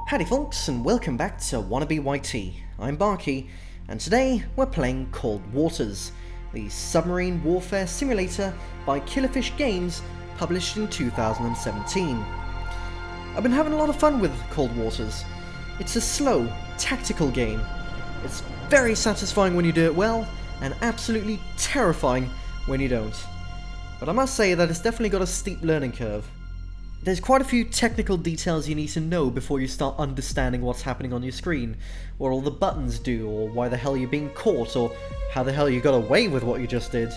Howdy folks, and welcome back to Wannabe YT. I'm Barky, and today we're playing Cold Waters, the submarine warfare simulator by Killerfish Games, published in 2017. I've been having a lot of fun with Cold Waters. It's a slow, tactical game. It's very satisfying when you do it well, and absolutely terrifying when you don't. But I must say that it's definitely got a steep learning curve. There's quite a few technical details you need to know before you start understanding what's happening on your screen, what all the buttons do, or why the hell you're being caught, or how the hell you got away with what you just did.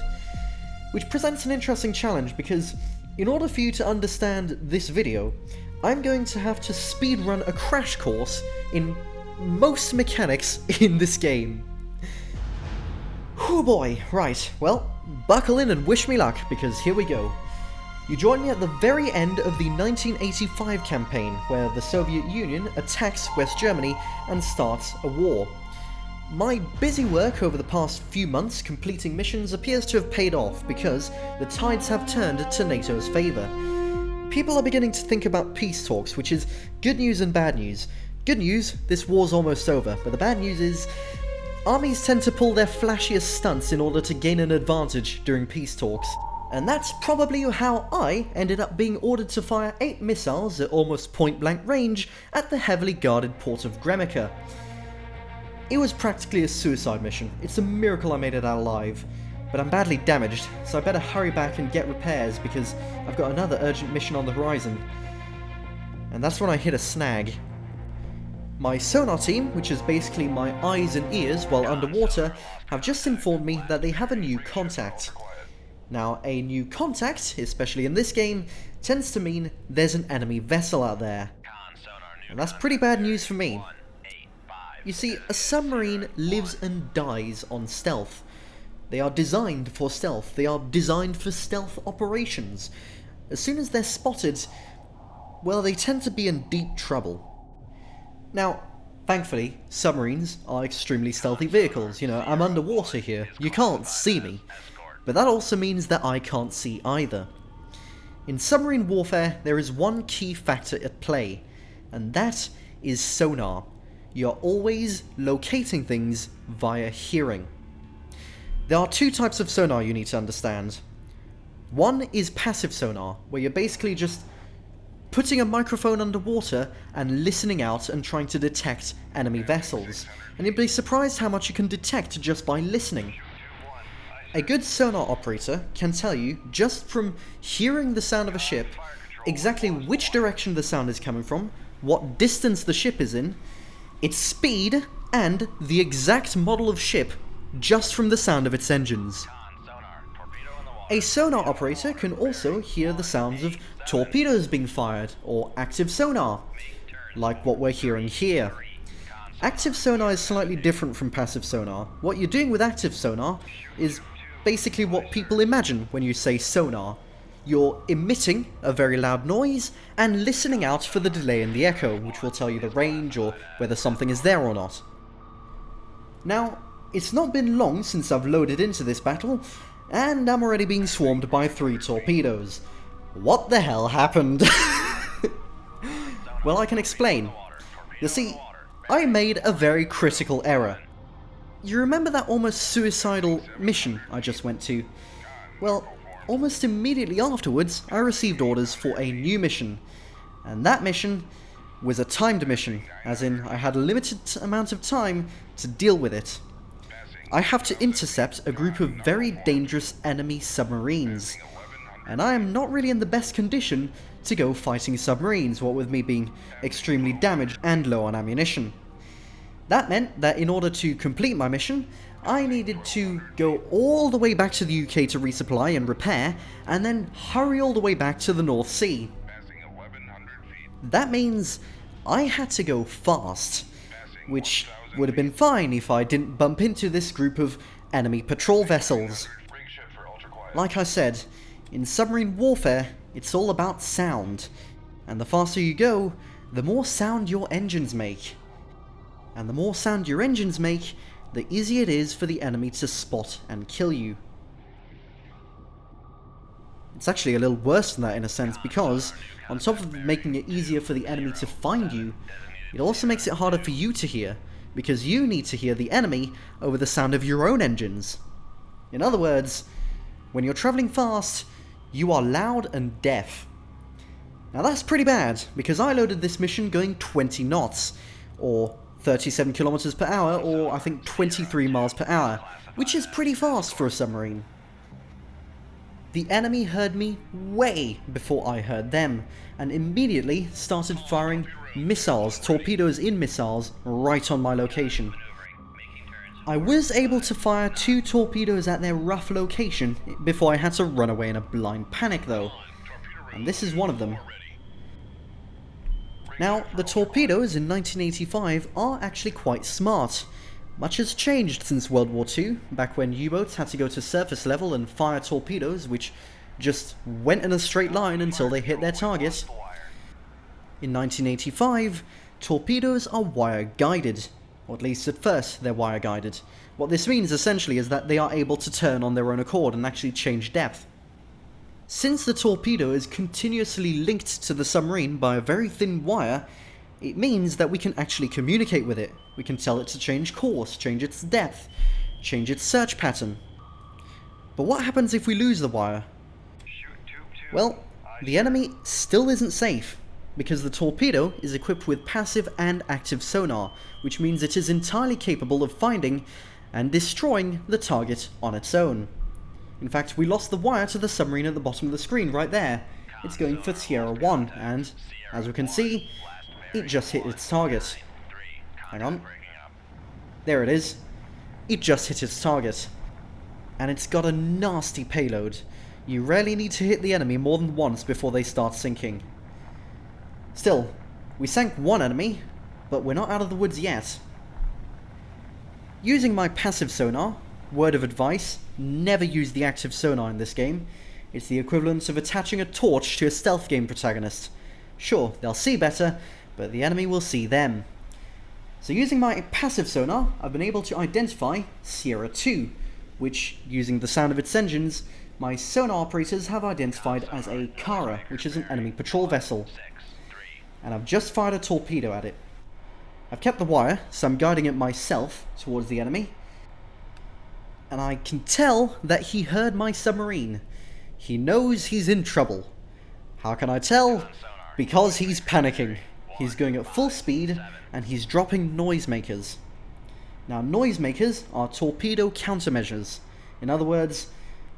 Which presents an interesting challenge because, in order for you to understand this video, I'm going to have to speedrun a crash course in most mechanics in this game. Oh boy, right, well, buckle in and wish me luck, because here we go. You join me at the very end of the 1985 campaign, where the Soviet Union attacks West Germany and starts a war. My busy work over the past few months completing missions appears to have paid off because the tides have turned to NATO's favour. People are beginning to think about peace talks, which is good news and bad news. Good news, this war's almost over, but the bad news is armies tend to pull their flashiest stunts in order to gain an advantage during peace talks. And that's probably how I ended up being ordered to fire 8 missiles at almost point-blank range at the heavily guarded port of Gremica. It was practically a suicide mission. It's a miracle I made it out alive. But I'm badly damaged, so I better hurry back and get repairs because I've got another urgent mission on the horizon. And that's when I hit a snag. My sonar team, which is basically my eyes and ears while underwater, have just informed me that they have a new contact. Now, a new contact, especially in this game, tends to mean there's an enemy vessel out there. And that's pretty bad news for me. You see, a submarine lives and dies on stealth. They are designed for stealth. They are designed for stealth operations. As soon as they're spotted, well, they tend to be in deep trouble. Now, thankfully, submarines are extremely stealthy vehicles. You know, I'm underwater here. You can't see me. But that also means that I can't see either. In submarine warfare, there is one key factor at play, and that is sonar. You're always locating things via hearing. There are 2 types of sonar you need to understand. One is passive sonar, where you're basically just putting a microphone underwater and listening out and trying to detect enemy vessels. And you'd be surprised how much you can detect just by listening. A good sonar operator can tell you, just from hearing the sound of a ship, exactly which direction the sound is coming from, what distance the ship is in, its speed, and the exact model of ship, just from the sound of its engines. A sonar operator can also hear the sounds of torpedoes being fired, or active sonar, like what we're hearing here. Active sonar is slightly different from passive sonar. What you're doing with active sonar is basically what people imagine when you say sonar. You're emitting a very loud noise and listening out for the delay in the echo, which will tell you the range or whether something is there or not. Now, it's not been long since I've loaded into this battle, and I'm already being swarmed by 3 torpedoes. What the hell happened? Well, I can explain. You see, I made a very critical error. You remember that almost suicidal mission I just went to? Well, almost immediately afterwards, I received orders for a new mission. And that mission was a timed mission, as in I had a limited amount of time to deal with it. I have to intercept a group of very dangerous enemy submarines. And I am not really in the best condition to go fighting submarines, what with me being extremely damaged and low on ammunition. That meant that in order to complete my mission, I needed to go all the way back to the UK to resupply and repair, and then hurry all the way back to the North Sea. That means I had to go fast, which would have been fine if I didn't bump into this group of enemy patrol vessels. Like I said, in submarine warfare, it's all about sound, and the faster you go, the more sound your engines make. And the more sound your engines make, the easier it is for the enemy to spot and kill you. It's actually a little worse than that in a sense, because on top of making it easier for the enemy to find you, It also makes it harder for you to hear, because you need to hear the enemy over the sound of your own engines. In other words, when you're traveling fast, you are loud and deaf. Now that's pretty bad, because I loaded this mission going 20 knots, or 37 kilometers per hour, or I think 23 miles per hour, which is pretty fast for a submarine. The enemy heard me way before I heard them, and immediately started firing missiles, torpedoes in missiles, right on my location. I was able to fire 2 torpedoes at their rough location before I had to run away in a blind panic though, and this is one of them. Now, the torpedoes in 1985 are actually quite smart. Much has changed since World War II, back when U-boats had to go to surface level and fire torpedoes which just went in a straight line until they hit their target. In 1985, torpedoes are wire-guided, or at least at first they're wire-guided. What this means essentially is that they are able to turn on their own accord and actually change depth. Since the torpedo is continuously linked to the submarine by a very thin wire, it means that we can actually communicate with it. We can tell it to change course, change its depth, change its search pattern. But what happens if we lose the wire? Well, the enemy still isn't safe, because the torpedo is equipped with passive and active sonar, which means it is entirely capable of finding and destroying the target on its own. In fact, we lost the wire to the submarine at the bottom of the screen right there. It's going for Sierra 1, and, as we can see, it just hit its target. Hang on. There it is. It just hit its target. And it's got a nasty payload. You rarely need to hit the enemy more than once before they start sinking. Still, we sank one enemy, but we're not out of the woods yet. Using my passive sonar, word of advice, never use the active sonar in this game. It's the equivalent of attaching a torch to a stealth game protagonist. Sure, they'll see better, but the enemy will see them. So using my passive sonar, I've been able to identify Sierra 2, which, using the sound of its engines, my sonar operators have identified as a Kara, which is an enemy patrol vessel. And I've just fired a torpedo at it. I've kept the wire, so I'm guiding it myself towards the enemy. And I can tell that he heard my submarine. He knows he's in trouble. How can I tell? Because he's panicking. He's going at full speed, and he's dropping noisemakers. Now, noisemakers are torpedo countermeasures. In other words,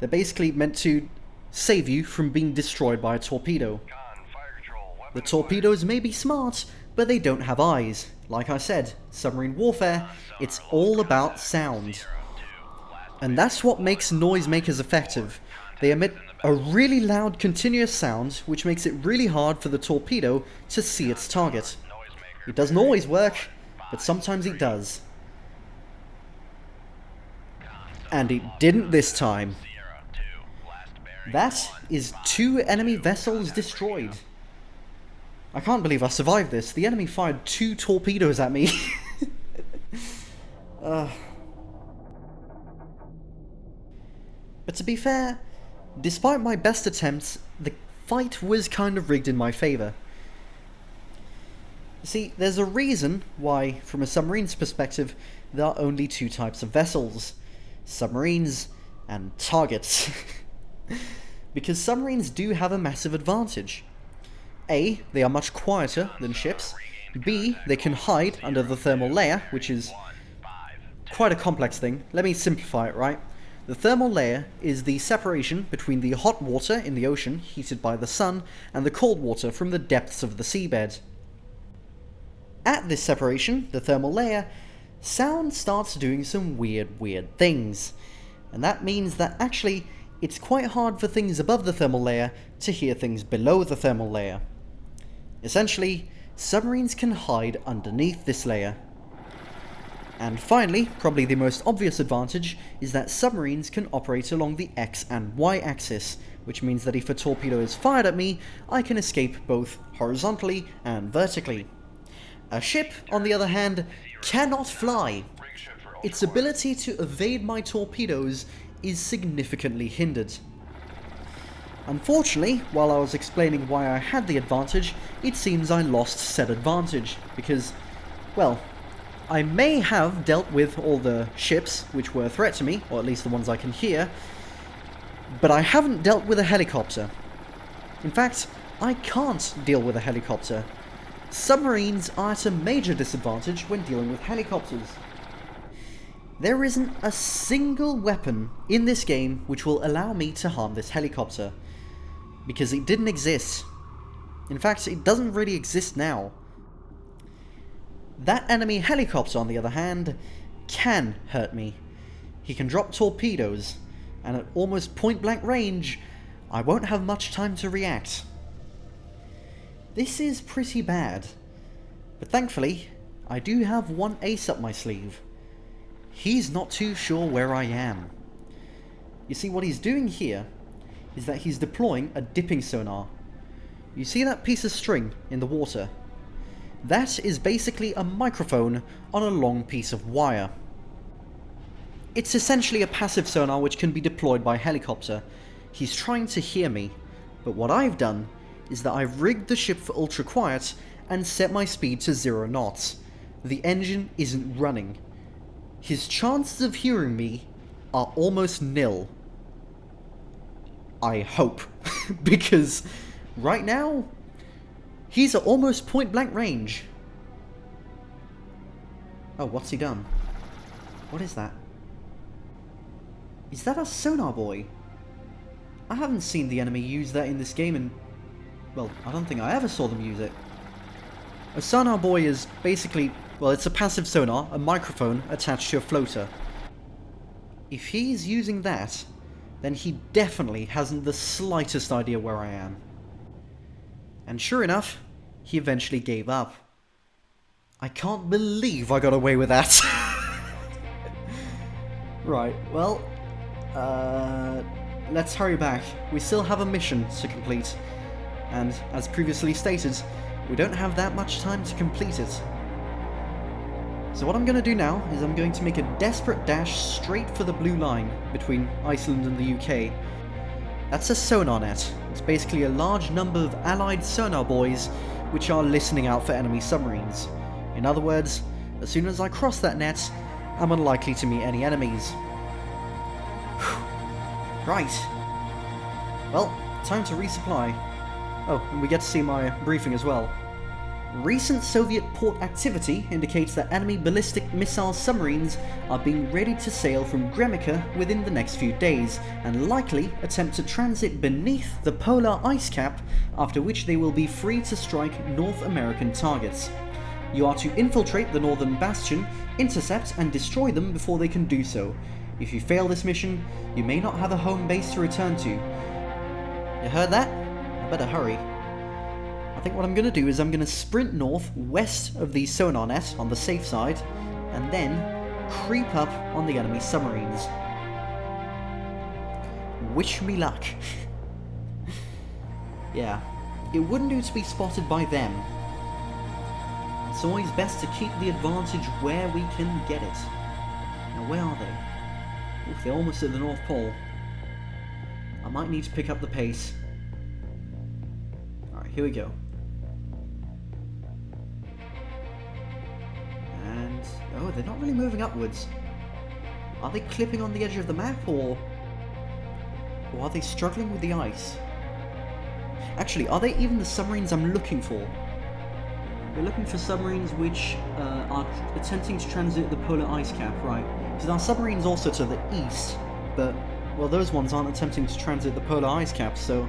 they're basically meant to save you from being destroyed by a torpedo. The torpedoes may be smart, but they don't have eyes. Like I said, submarine warfare, it's all about sound. And that's what makes noisemakers effective. They emit a really loud continuous sound, which makes it really hard for the torpedo to see its target. It doesn't always work, but sometimes it does. And it didn't this time. That is 2 enemy vessels destroyed. I can't believe I survived this. The enemy fired 2 torpedoes at me. But to be fair, despite my best attempts, the fight was kind of rigged in my favour. See, there's a reason why, from a submarine's perspective, there are only 2 types of vessels. Submarines and targets. Because submarines do have a massive advantage. A, they are much quieter than ships. B, they can hide under the thermal layer, which is quite a complex thing. Let me simplify it, right? The thermal layer is the separation between the hot water in the ocean, heated by the sun, and the cold water from the depths of the seabed. At this separation, the thermal layer, sound starts doing some weird things. And that means that actually, it's quite hard for things above the thermal layer to hear things below the thermal layer. Essentially, submarines can hide underneath this layer. And finally, probably the most obvious advantage, is that submarines can operate along the X and Y axis, which means that if a torpedo is fired at me, I can escape both horizontally and vertically. A ship, on the other hand, cannot fly. Its ability to evade my torpedoes is significantly hindered. Unfortunately, while I was explaining why I had the advantage, it seems I lost said advantage, because, well, I may have dealt with all the ships which were a threat to me, or at least the ones I can hear, but I haven't dealt with a helicopter. In fact, I can't deal with a helicopter. Submarines are at a major disadvantage when dealing with helicopters. There isn't a single weapon in this game which will allow me to harm this helicopter, because it didn't exist. In fact, it doesn't really exist now. That enemy helicopter, on the other hand, can hurt me. He can drop torpedoes, and at almost point-blank range, I won't have much time to react. This is pretty bad, but thankfully, I do have one ace up my sleeve. He's not too sure where I am. You see, what he's doing here is that he's deploying a dipping sonar. You see that piece of string in the water? That is basically a microphone on a long piece of wire. It's essentially a passive sonar which can be deployed by helicopter. He's trying to hear me, but what I've done is that I've rigged the ship for ultra quiet and set my speed to 0 knots. The engine isn't running. His chances of hearing me are almost nil. I hope, because right now, he's at almost point-blank range. Oh, what's he done? What is that? Is that a sonar buoy? I haven't seen the enemy use that in this game, and well, I don't think I ever saw them use it. A sonar buoy is basically, well, it's a passive sonar, a microphone attached to a floater. If he's using that, then he definitely hasn't the slightest idea where I am. And sure enough, he eventually gave up. I can't believe I got away with that. Right, well, let's hurry back. We still have a mission to complete, and as previously stated, we don't have that much time to complete it. So what I'm going to do now is I'm going to make a desperate dash straight for the blue line between Iceland and the UK. That's a sonar net. It's basically a large number of allied sonar buoys which are listening out for enemy submarines. In other words, as soon as I cross that net, I'm unlikely to meet any enemies. Right. Well, time to resupply. Oh, and we get to see my briefing as well. Recent Soviet port activity indicates that enemy ballistic missile submarines are being ready to sail from Gremika within the next few days, and likely attempt to transit beneath the polar ice cap, after which they will be free to strike North American targets. You are to infiltrate the northern bastion, intercept and destroy them before they can do so. If you fail this mission, you may not have a home base to return to. You heard that? I better hurry. I think what I'm going to do is I'm going to sprint north west of the sonar net on the safe side, and then creep up on the enemy submarines. Wish me luck. Yeah, it wouldn't do to be spotted by them. It's always best to keep the advantage where we can get it. Now where are they? Oof, they're almost at the North Pole. I might need to pick up the pace. Alright, here we go. And, oh, they're not really moving upwards. Are they clipping on the edge of the map, or are they struggling with the ice? Actually, are they even the submarines I'm looking for? We're looking for submarines which are attempting to transit the polar ice cap, right? Because our submarines also to the east, but, well, those ones aren't attempting to transit the polar ice cap, so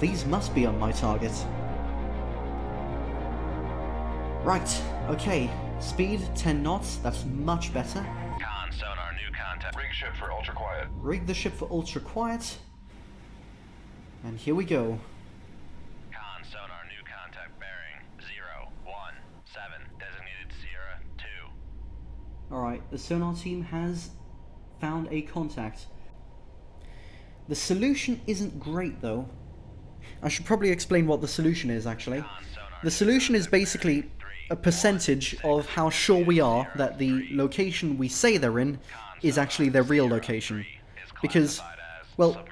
these must be on my target. Right, okay, speed 10 knots, that's much better. Con, sonar, new contact. Rig ship for ultra quiet. Rig the ship for ultra quiet, and here we go. Con, sonar, new contact bearing 017, designated Sierra 2. Alright, the sonar team has found a contact. The solution isn't great though. I should probably explain what the solution is actually. The solution is basically a percentage of how sure we are that the location we say they're in is actually their real location. Because, well,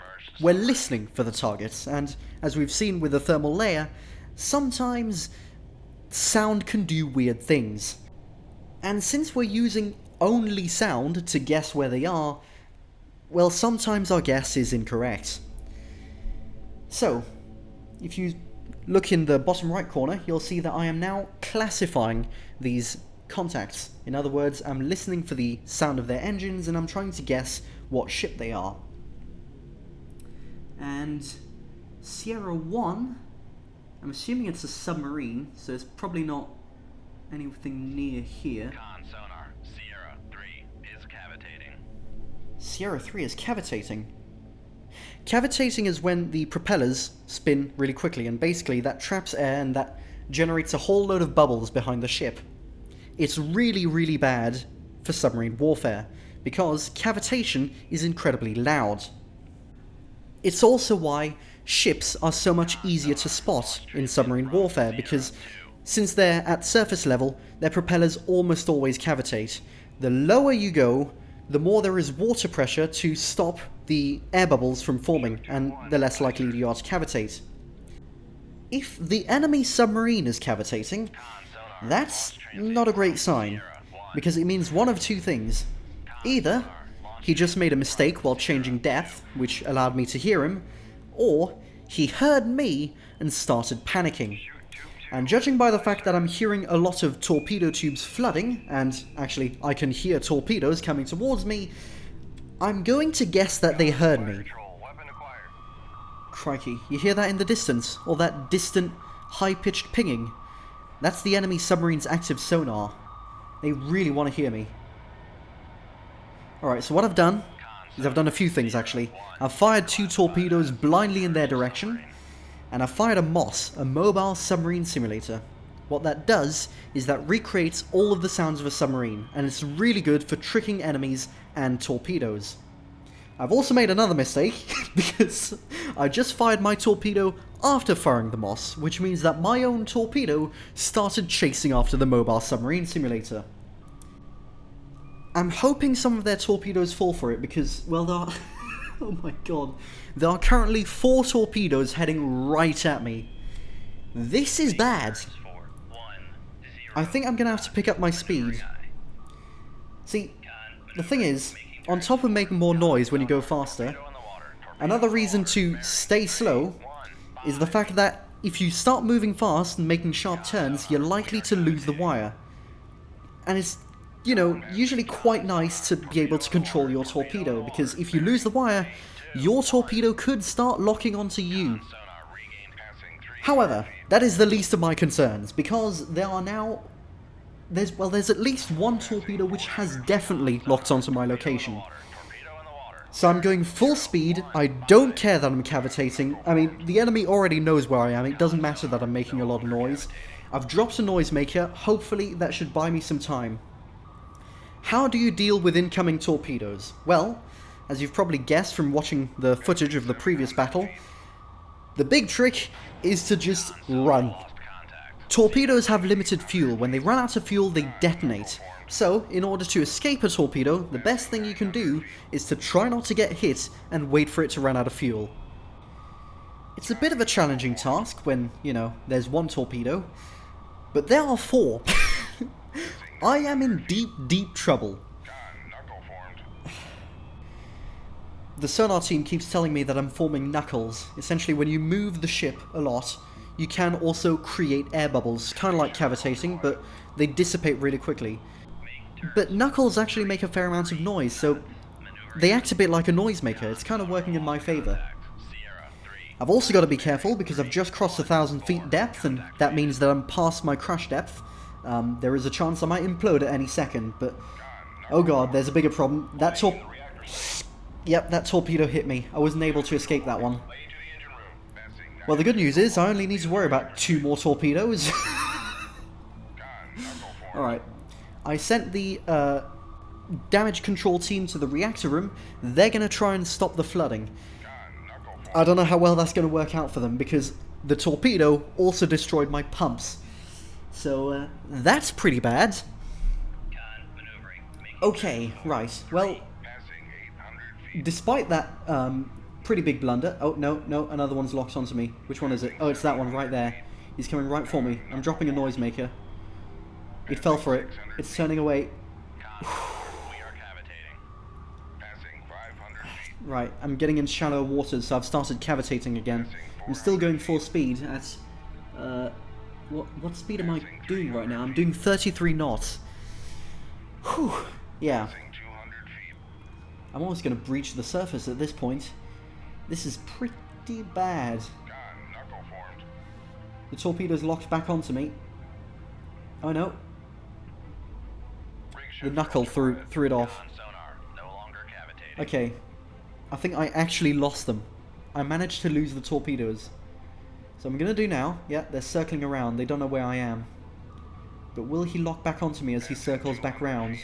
we're listening for the targets, and as we've seen with the thermal layer, sometimes sound can do weird things. And since we're using only sound to guess where they are, well, sometimes our guess is incorrect. So, if you look in the bottom right corner, you'll see that I am now classifying these contacts. In other words, I'm listening for the sound of their engines and I'm trying to guess what ship they are. And Sierra 1, I'm assuming it's a submarine, so it's probably not anything near here. Con sonar, Sierra 3 is cavitating. Sierra 3 is cavitating. Cavitating is when the propellers spin really quickly, and basically that traps air and that generates a whole load of bubbles behind the ship. It's really, really bad for submarine warfare, because cavitation is incredibly loud. It's also why ships are so much easier to spot in submarine warfare, because since they're at surface level, their propellers almost always cavitate. The lower you go, the more there is water pressure to stop the air bubbles from forming, and the less likely you are to cavitate. If the enemy submarine is cavitating, that's not a great sign, because it means one of two things. Either he just made a mistake while changing depth, which allowed me to hear him, or he heard me and started panicking. And judging by the fact that I'm hearing a lot of torpedo tubes flooding, and actually I can hear torpedoes coming towards me, I'm going to guess that they heard me. Crikey, you hear that in the distance? Or that distant, high-pitched pinging? That's the enemy submarine's active sonar. They really want to hear me. Alright, so what I've done is I've done a few things actually. I've fired 2 torpedoes blindly in their direction, and I've fired a MOS, a mobile submarine simulator. What that does is that recreates all of the sounds of a submarine, and it's really good for tricking enemies and torpedoes. I've also made another mistake, because I just fired my torpedo after firing the MOS, which means that my own torpedo started chasing after the mobile submarine simulator. I'm hoping some of their torpedoes fall for it, because, well, there are... oh my god. There are currently 4 torpedoes heading right at me. This is bad. I think I'm gonna have to pick up my speed. See, the thing is, on top of making more noise when you go faster, another reason to stay slow is the fact that if you start moving fast and making sharp turns, you're likely to lose the wire. And it's, you know, usually quite nice to be able to control your torpedo, because if you lose the wire, your torpedo could start locking onto you. However, that is the least of my concerns, because there are now... There's at least one torpedo which has definitely locked onto my location. So I'm going full speed. I don't care that I'm cavitating. I mean, the enemy already knows where I am. It doesn't matter that I'm making a lot of noise. I've dropped a noisemaker. Hopefully that should buy me some time. How do you deal with incoming torpedoes? Well, as you've probably guessed from watching the footage of the previous battle, the big trick is to just run. Torpedoes have limited fuel. When they run out of fuel, they detonate. So, in order to escape a torpedo, the best thing you can do is to try not to get hit and wait for it to run out of fuel. It's a bit of a challenging task when, you know, there's one torpedo, but there are 4. I am in deep, deep trouble. The sonar team keeps telling me that I'm forming knuckles. Essentially, when you move the ship a lot, you can also create air bubbles, kind of like cavitating, but they dissipate really quickly. But knuckles actually make a fair amount of noise, so they act a bit like a noisemaker. It's kind of working in my favour. I've also got to be careful, because I've just crossed 1,000 feet depth, and that means that I'm past my crash depth. There is a chance I might implode at any second, but... oh god, there's a bigger problem. That torpedo hit me. I wasn't able to escape that one. Well, the good news is I only need to worry about 2 more torpedoes. Alright. I sent the damage control team to the reactor room. They're going to try and stop the flooding. I don't know how well that's going to work out for them, because the torpedo also destroyed my pumps. So, that's pretty bad. Okay, right. Well, despite that Pretty big blunder. Oh, no, no, another one's locked onto me. Which one is it? Oh, it's that one right there. He's coming right for me. I'm dropping a noisemaker. It fell for it. It's turning away. We are cavitating. Passing 500 feet. Right, I'm getting in shallow waters, so I've started cavitating again. I'm still going full speed at... What speed am I doing right now? I'm doing 33 knots. Whew. Yeah. Passing 200 feet. I'm almost going to breach the surface at this point. This is pretty bad. Knuckle formed. The torpedo's locked back onto me. Oh no. Rig The shift knuckle threw it off. sonar. No longer cavitating. Okay. I think I actually lost them. I managed to lose the torpedoes. So I'm going to do now. Yeah, they're circling around. They don't know where I am. But will he lock back onto me as he circles back round?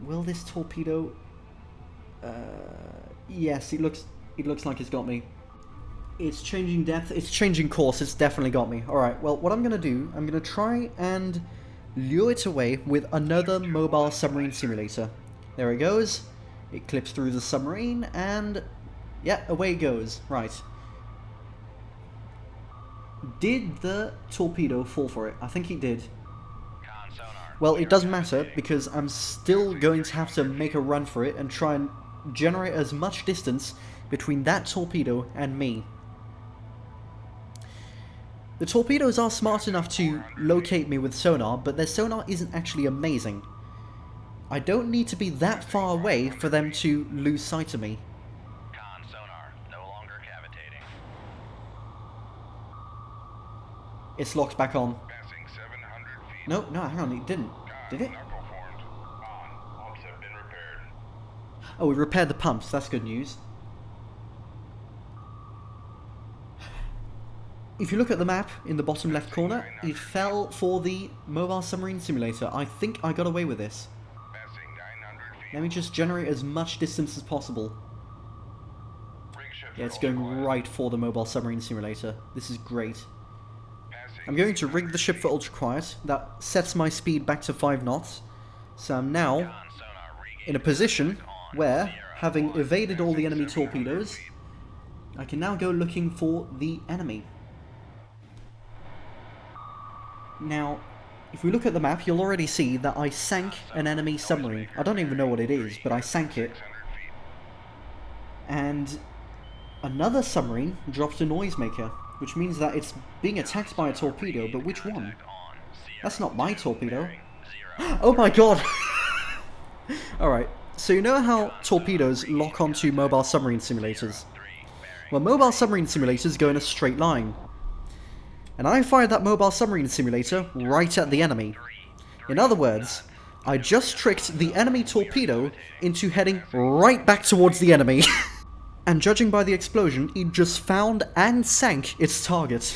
Will this torpedo... yes, it looks like it's got me. It's changing depth. It's changing course. It's definitely got me. Alright, well, what I'm going to do, I'm going to try and lure it away with another mobile submarine simulator. There it goes. It clips through the submarine and... yeah, away it goes. Right. Did the torpedo fall for it? I think he did. Sonar. Well, it doesn't matter because I'm still going to have to make a run for it and try and generate as much distance between that torpedo and me. The torpedoes are smart enough to locate me with sonar, but their sonar isn't actually amazing. I don't need to be that far away for them to lose sight of me. Sonar. No longer cavitating. It's locked back on. Passing 700 feet. No, hang on, it didn't. Did it? Knuckle formed. On. Pumps have been repaired. Oh, we repaired the pumps. That's good news. If you look at the map in the bottom left corner, it fell for the mobile submarine simulator. I think I got away with this. Passing 900 feet. Let me just generate as much distance as possible. Rig shift Yeah, it's for going ultra-quiet. right for the mobile submarine simulator. This is great. Passing I'm going to rig the ship for ultra quiet. That sets my speed back to 5 knots. So I'm now sonar regained. in a position On. where, Sierra having 1. evaded all the enemy 700 torpedoes, feet. I can now go looking for the enemy. Now, if we look at the map, you'll already see that I sank an enemy submarine. I don't even know what it is, but I sank it. 600 feet. And another submarine dropped a noisemaker, which means that it's being attacked by a torpedo, but which one? On. Sierra That's not my torpedo. bearing 0. Oh my god! Alright, so you know how torpedoes lock onto mobile submarine simulators? 3 bearing. Well, mobile submarine simulators go in a straight line. And I fired that mobile submarine simulator right at the enemy. In other words, I just tricked the enemy torpedo into heading right back towards the enemy. And judging by the explosion, it just found and sank its target.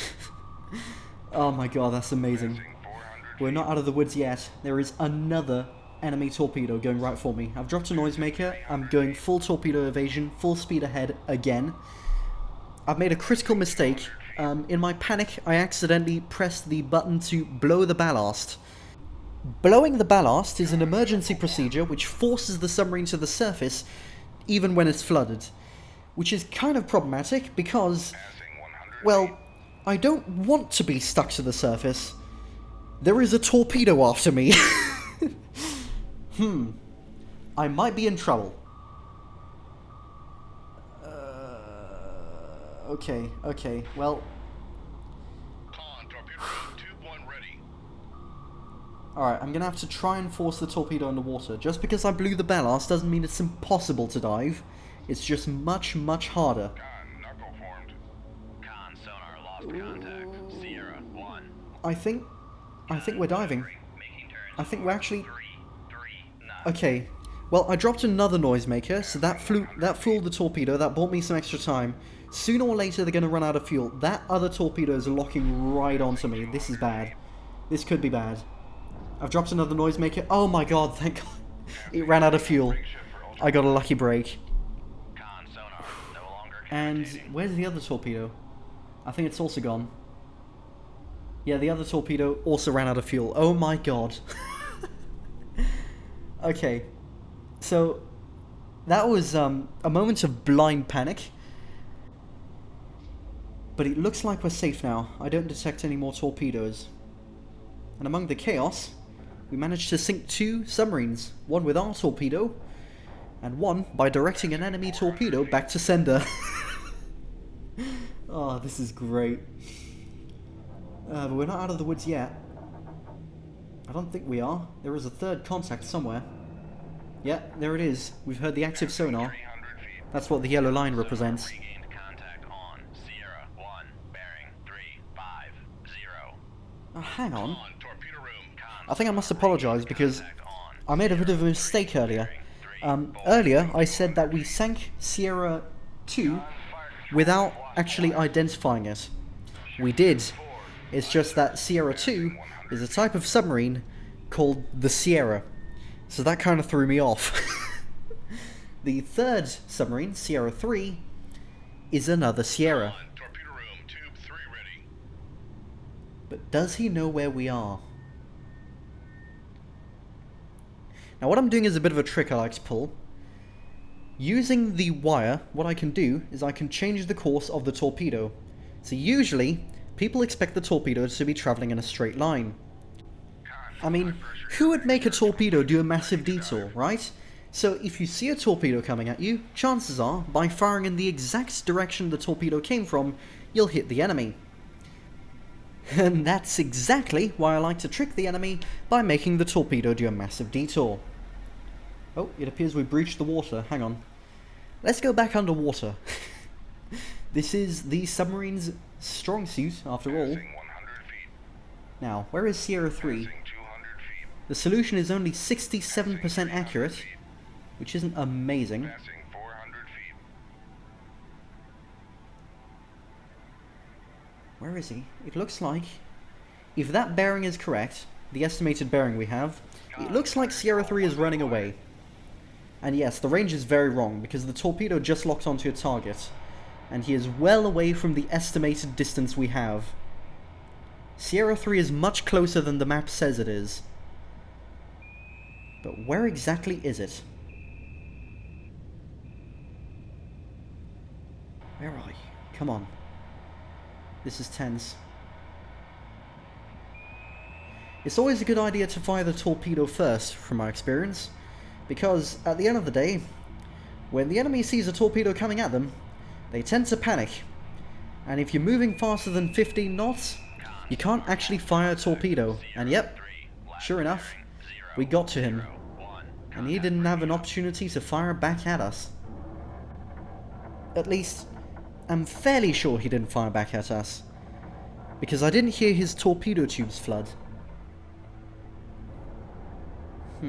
Oh my god, that's amazing. Passing 400 We're not out of the woods yet. There is another enemy torpedo going right for me. I've dropped a noisemaker. I'm going full torpedo evasion, full speed ahead again. I've made a critical mistake. In my panic, I accidentally pressed the button to blow the ballast. Blowing the ballast is an emergency procedure which forces the submarine to the surface even when it's flooded. Which is kind of problematic because, Passing 100 well, I don't want to be stuck to the surface. There is a torpedo after me. I might be in trouble. Okay, well, Con, torpedo tube 1 ready. alright, I'm gonna have to try and force the torpedo in the water. Just because I blew the ballast doesn't mean it's impossible to dive. It's just much, much harder. Con, knuckle formed. Con, sonar lost contact. Sierra 1. I think we're diving. Making turns. I think we're actually... 3 knots. Okay, well, I dropped another noisemaker, so that fooled the torpedo, that bought me some extra time. Sooner or later, they're going to run out of fuel. That other torpedo is locking right onto me. This is bad. This could be bad. I've dropped another noisemaker. Oh my god, thank god. It ran out of fuel. I got a lucky break. Con, sonar no longer And cavitating. where's the other torpedo? I think it's also gone. Yeah, the other torpedo also ran out of fuel. Oh my god. Okay. So, That was a moment of blind panic. But it looks like we're safe now. I don't detect any more torpedoes. And among the chaos, we managed to sink 2 submarines. One with our torpedo, and one by directing an enemy torpedo back to sender. Oh, this is great. But we're not out of the woods yet. I don't think we are. There is a third contact somewhere. Yeah, there it is. We've heard the active sonar. That's what the yellow line represents. Oh, hang on. I think I must apologise because I made a bit of a mistake earlier. Earlier I said that we sank Sierra 2 without actually identifying it. We did. It's just that Sierra 2 is a type of submarine called the Sierra. So that kind of threw me off. The third submarine, Sierra 3, is another Sierra. But does he know where we are? Now what I'm doing is a bit of a trick I like to pull. Using the wire, what I can do is I can change the course of the torpedo. So usually, people expect the torpedo to be travelling in a straight line. I mean, who would make a torpedo do a massive detour, right? So if you see a torpedo coming at you, chances are, by firing in the exact direction the torpedo came from, you'll hit the enemy. And that's exactly why I like to trick the enemy by making the torpedo do a massive detour. Oh, it appears we breached the water. Hang on. Let's go back underwater. This is the submarine's strong suit, after all. Now, where is Sierra 3? The solution is only 67% accurate, which isn't amazing. Where is he? It looks like, if that bearing is correct, the estimated bearing we have, it looks like Sierra 3 is running away. And yes, the range is very wrong, because the torpedo just locked onto a target, and he is well away from the estimated distance we have. Sierra 3 is much closer than the map says it is. But where exactly is it? Where are you? Come on. This is tense. It's always a good idea to fire the torpedo first, from my experience, because at the end of the day, when the enemy sees a torpedo coming at them, they tend to panic, and if you're moving faster than 15 knots, you can't actually fire a torpedo. And yep, sure enough, we got to him, and he didn't have an opportunity to fire back at us. At least, I'm fairly sure he didn't fire back at us, because I didn't hear his torpedo tubes flood. I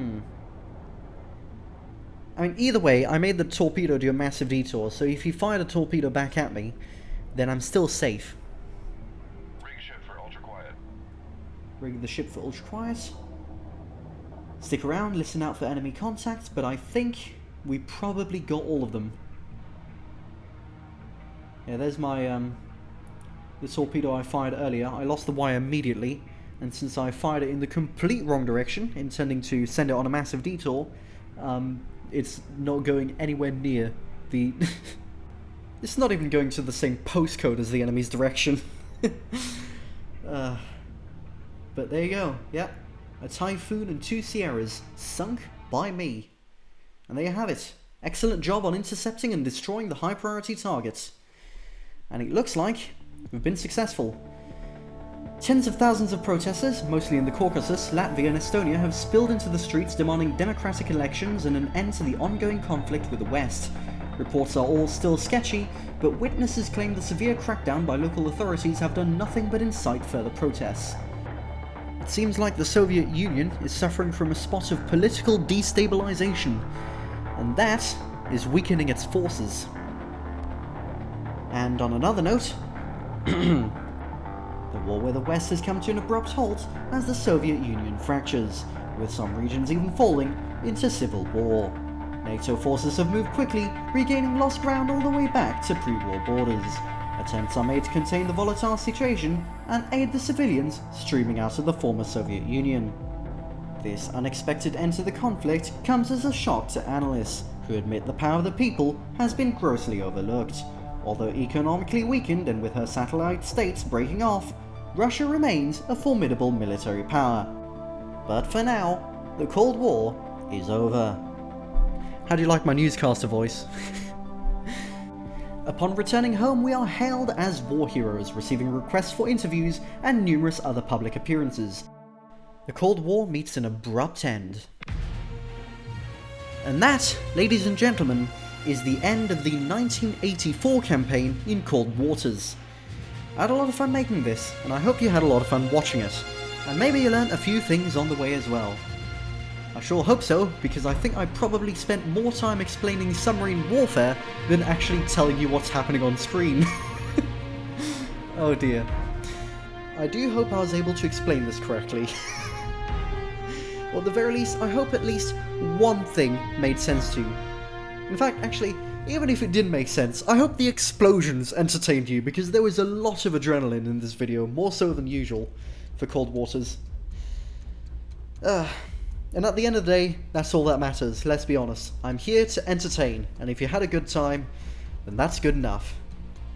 mean, either way, I made the torpedo do a massive detour, so if he fired a torpedo back at me, then I'm still safe. Rig ship for ultra quiet. Rig the ship for ultra quiet. Stick around, listen out for enemy contacts, but I think we probably got all of them. Yeah, there's my, the torpedo I fired earlier. I lost the wire immediately, and since I fired it in the complete wrong direction, intending to send it on a massive detour, it's not going anywhere near the... It's not even going to the same postcode as the enemy's direction. But there you go, yeah. A Typhoon and 2 Sierras, sunk by me. And there you have it. Excellent job on intercepting and destroying the high priority targets. And it looks like we've been successful. Tens of thousands of protesters, mostly in the Caucasus, Latvia and Estonia, have spilled into the streets demanding democratic elections and an end to the ongoing conflict with the West. Reports are all still sketchy, but witnesses claim the severe crackdown by local authorities have done nothing but incite further protests. It seems like the Soviet Union is suffering from a spot of political destabilization, and that is weakening its forces. And on another note, the war with the West has come to an abrupt halt as the Soviet Union fractures, with some regions even falling into civil war. NATO forces have moved quickly, regaining lost ground all the way back to pre-war borders. Attempts are made to contain the volatile situation and aid the civilians streaming out of the former Soviet Union. This unexpected end to the conflict comes as a shock to analysts, who admit the power of the people has been grossly overlooked. Although economically weakened and with her satellite states breaking off, Russia remains a formidable military power. But for now, the Cold War is over. How do you like my newscaster voice? Upon returning home, we are hailed as war heroes, receiving requests for interviews and numerous other public appearances. The Cold War meets an abrupt end. And that, ladies and gentlemen, is the end of the 1984 campaign in Cold Waters. I had a lot of fun making this, and I hope you had a lot of fun watching it. And maybe you learned a few things on the way as well. I sure hope so, because I think I probably spent more time explaining submarine warfare than actually telling you what's happening on screen. Oh dear. I do hope I was able to explain this correctly. Or at the very least, I hope at least one thing made sense to you. In fact, actually, even if it didn't make sense, I hope the explosions entertained you, because there was a lot of adrenaline in this video, more so than usual, for Cold Waters. And at the end of the day, that's all that matters, let's be honest. I'm here to entertain, and if you had a good time, then that's good enough.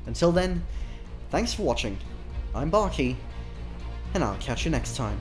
Until then, thanks for watching. I'm Barky, and I'll catch you next time.